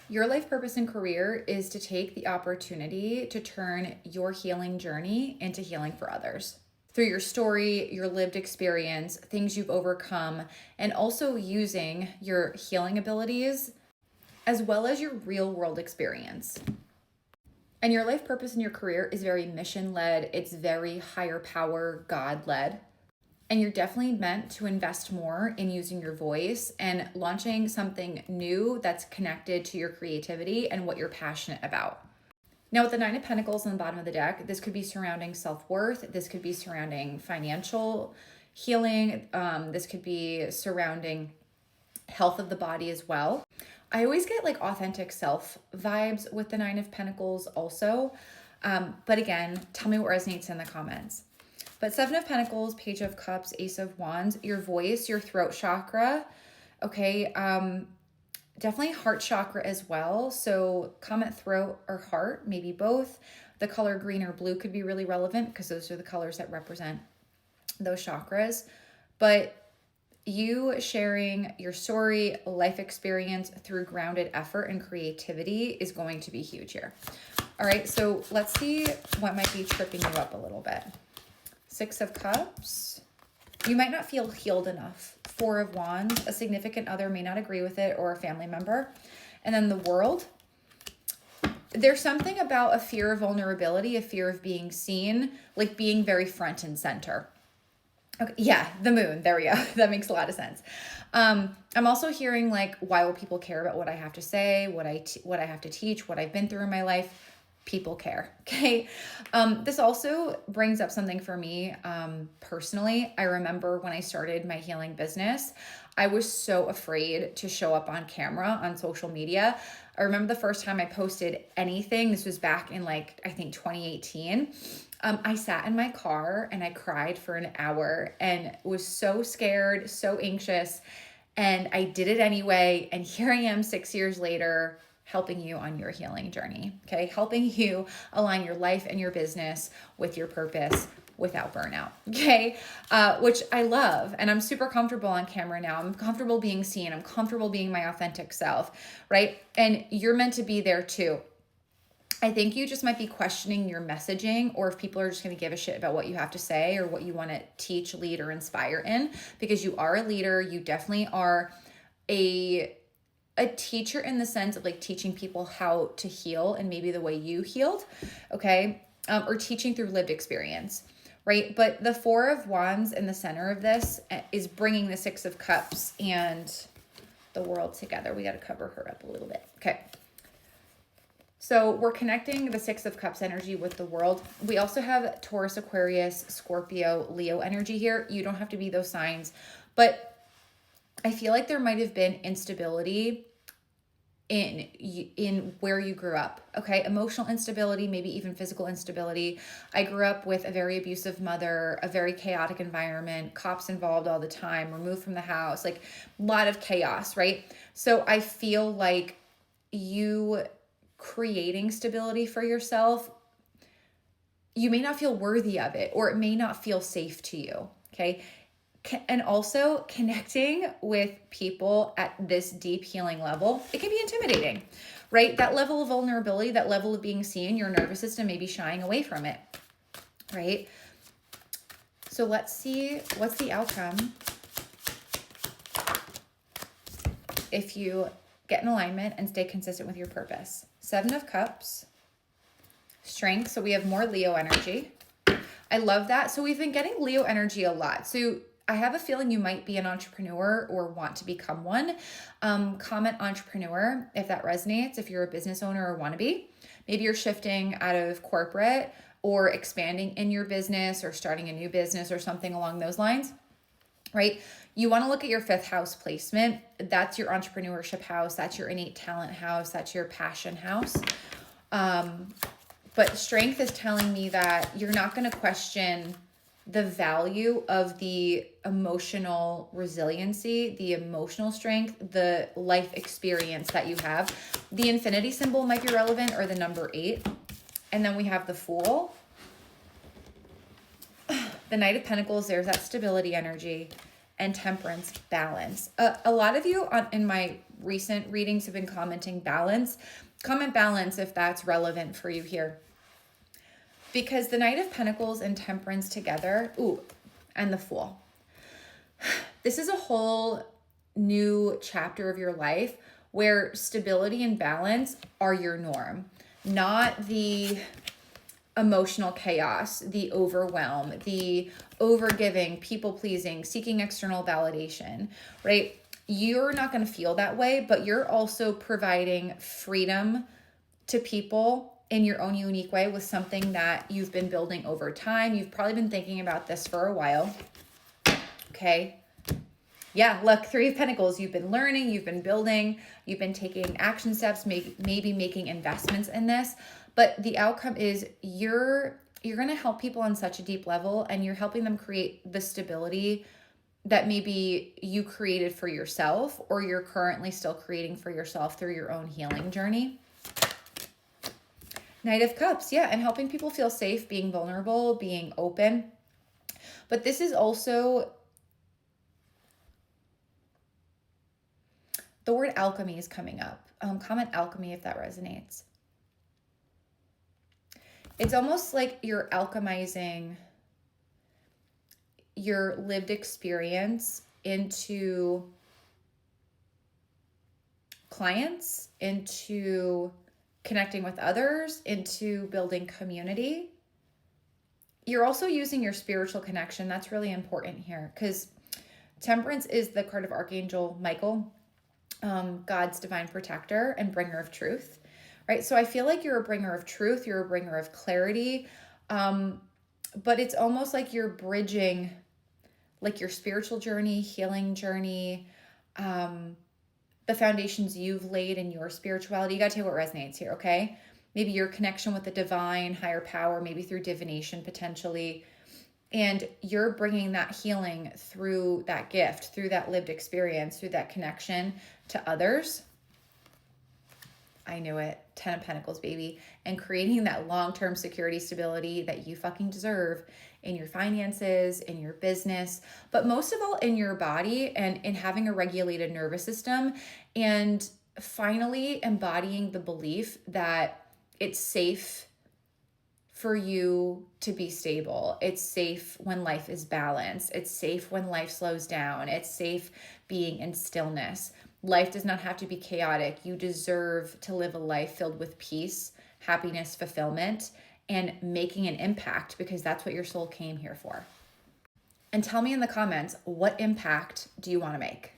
Your life purpose and career is to take the opportunity to turn your healing journey into healing for others. Through your story, your lived experience, things you've overcome, and also using your healing abilities as well as your real world experience. And your life purpose and your career is very mission led, it's very higher power, God led. And you're definitely meant to invest more in using your voice and launching something new that's connected to your creativity and what you're passionate about. Now, with the Nine of Pentacles on the bottom of the deck, this could be surrounding self-worth. This could be surrounding financial healing. This could be surrounding health of the body as well. I always get like authentic self vibes with the Nine of Pentacles also. But again, tell me what resonates in the comments. But Seven of Pentacles, Page of Cups, Ace of Wands, your voice, your throat chakra, okay, definitely heart chakra as well. So comment throat or heart, maybe both. The color green or blue could be really relevant because those are the colors that represent those chakras. But you sharing your story, life experience through grounded effort and creativity is going to be huge here. All right, so let's see what might be tripping you up a little bit. Six of Cups. You might not feel healed enough. Four of Wands. A significant other may not agree with it or a family member. And then the World. There's something about a fear of vulnerability, a fear of being seen, like being very front and center. Okay, yeah, the Moon. There we go. That makes a lot of sense. I'm also hearing like, why will people care about what I have to say, what I have to teach, what I've been through in my life? People care. Okay. This also brings up something for me personally. I remember when I started my healing business, I was so afraid to show up on camera on social media. I remember the first time I posted anything, this was back in like, I think 2018. I sat in my car and I cried for an hour and was so scared, so anxious, and I did it anyway. And here I am 6 years later, helping you on your healing journey, okay? Helping you align your life and your business with your purpose without burnout, okay? Which I love, and I'm super comfortable on camera now. I'm comfortable being seen. I'm comfortable being my authentic self, right? And you're meant to be there too. I think you just might be questioning your messaging, or if people are just going to give a shit about what you have to say or what you want to teach, lead, or inspire in, because you are a leader. You definitely are a teacher in the sense of like teaching people how to heal and maybe the way you healed, okay? Or teaching through lived experience, right? But the Four of Wands in the center of this is bringing the Six of Cups and the World together. We got to cover her up a little bit, okay? So we're connecting the Six of Cups energy with the World. We also have Taurus, Aquarius, Scorpio, Leo energy here. You don't have to be those signs, but I feel like there might have been instability in where you grew up, okay? Emotional instability, maybe even physical instability. I grew up with a very abusive mother, a very chaotic environment, cops involved all the time, removed from the house, like a lot of chaos, right? So I feel like you creating stability for yourself, you may not feel worthy of it, or it may not feel safe to you, okay? And also connecting with people at this deep healing level, it can be intimidating, right? That level of vulnerability, that level of being seen, your nervous system may be shying away from it, right? So let's see what's the outcome if you get in alignment and stay consistent with your purpose. Seven of Cups, Strength. So we have more Leo energy. I love that. So we've been getting Leo energy a lot. So I have a feeling you might be an entrepreneur or want to become one. Comment entrepreneur if that resonates, if you're a business owner or want to be. Maybe you're shifting out of corporate or expanding in your business or starting a new business or something along those lines, right? You want to look at your fifth house placement. That's your entrepreneurship house. That's your innate talent house. That's your passion house. But Strength is telling me that you're not going to question the value of the emotional resiliency, the emotional strength, the life experience that you have. The infinity symbol might be relevant, or the number 8. And then we have the Fool. The Knight of Pentacles, there's that stability energy, and Temperance, balance. A lot of you in my recent readings have been commenting balance. Comment balance if that's relevant for you here. Because the Knight of Pentacles and Temperance together, and the Fool. This is a whole new chapter of your life where stability and balance are your norm, not the emotional chaos, the overwhelm, the overgiving, people pleasing, seeking external validation, right? You're not going to feel that way, but you're also providing freedom to people in your own unique way with something that you've been building over time. You've probably been thinking about this for a while. Okay. Yeah, look, Three of Pentacles. You've been learning, you've been building, you've been taking action steps, maybe making investments in this. But the outcome is you're going to help people on such a deep level, and you're helping them create the stability that maybe you created for yourself, or you're currently still creating for yourself through your own healing journey. Knight of Cups, yeah, and helping people feel safe, being vulnerable, being open. But this is also, the word alchemy is coming up. Comment alchemy if that resonates. It's almost like you're alchemizing your lived experience into clients, into connecting with others, into building community. You're also using your spiritual connection. That's really important here, because Temperance is the card of Archangel Michael, God's divine protector and bringer of truth, right? So I feel like you're a bringer of truth, you're a bringer of clarity, but it's almost like you're bridging like your spiritual journey, healing journey, the foundations you've laid in your spirituality. You got to take what resonates here, okay? Maybe your connection with the divine, higher power, maybe through divination potentially. And you're bringing that healing through that gift, through that lived experience, through that connection to others. I knew it. 10 of Pentacles, baby. And creating that long-term security, stability that you fucking deserve in your finances, in your business, but most of all in your body, and in having a regulated nervous system, and finally embodying the belief that it's safe for you to be stable. It's safe when life is balanced. It's safe when life slows down. It's safe being in stillness. Life does not have to be chaotic. You deserve to live a life filled with peace, happiness, fulfillment, and making an impact, because that's what your soul came here for. And tell me in the comments, what impact do you want to make?